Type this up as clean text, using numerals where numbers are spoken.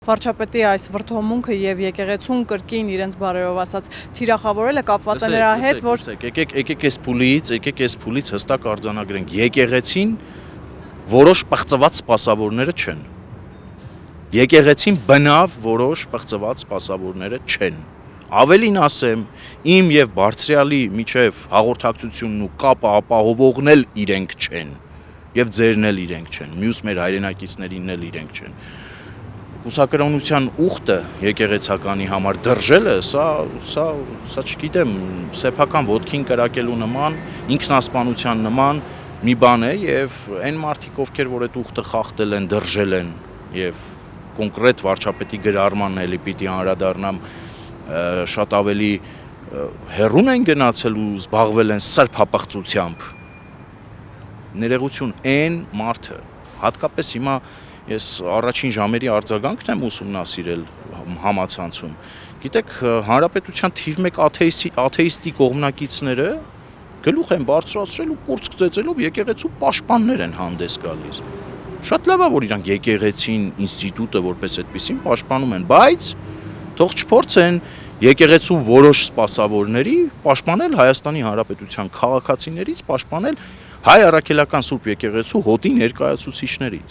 Վարչապետի այս վրդովմունքը եւ եկեղեցուն կրկին իրենց բարերով ասած թիրախավորելը կապված է նրա հետ, որ եկեք այս փուլից հստակ արձանագրենք, եկեղեցին որոշ պղծված սպասավորները չեն։ Եկեղեցին բնավ որոշ պղծված սպասավորները չեն։ Ավելին ասեմ, իմ եւ բարձրյալի միջև հաղորդակցությունն ու կապը ապահովողն էլ իրենք չեն, եւ ձերն էլ իրենք չեն, մյուս մեր հայրենակիցներինն էլ իրենք չեն։ Կուսակրոնության ուխտը եկեղեցականի համար դրժելը, սա չգիտեմ, սեփական ոտքին կրակելու նման, ինքնասպանության նման մի բան է եւ այն մարդիկ, ովքեր որ այդ ուխտը խախտել են, դրժել են եւ կոնկրետ վարչապետի գրառմանն էլի պիտի անդրադառնամ, շատ ավելի հեռուն են գնացել ու զբաղվել են սրբապղծությամբ։ Ներողություն, այն մարդը, հատկապես հիմա ես առաջին ժամերի արձագանքն եմ ուսումնասիրել համացանցում։ Գիտեք, հանրապետության թիվ 1 աթեիստի կողմնակիցները գլուխ են բարձրացրել ու կուրծք ծեծելով եկեղեցու պաշտպաններ են հանդես գալիս։ Շատ լավ է, որ իրանք եկեղեցին, ինստիտուտը որպես այդպեսին պաշտպանում են, բայց թող չփորձեն եկեղեցու որոշ սպասավորների պաշտպանել Հայաստանի Հանրապետության քաղաքացիներից, պաշտպանել հայ առաքելական Սուրբ եկեղեցու հոտի ներկայացուցիչներից։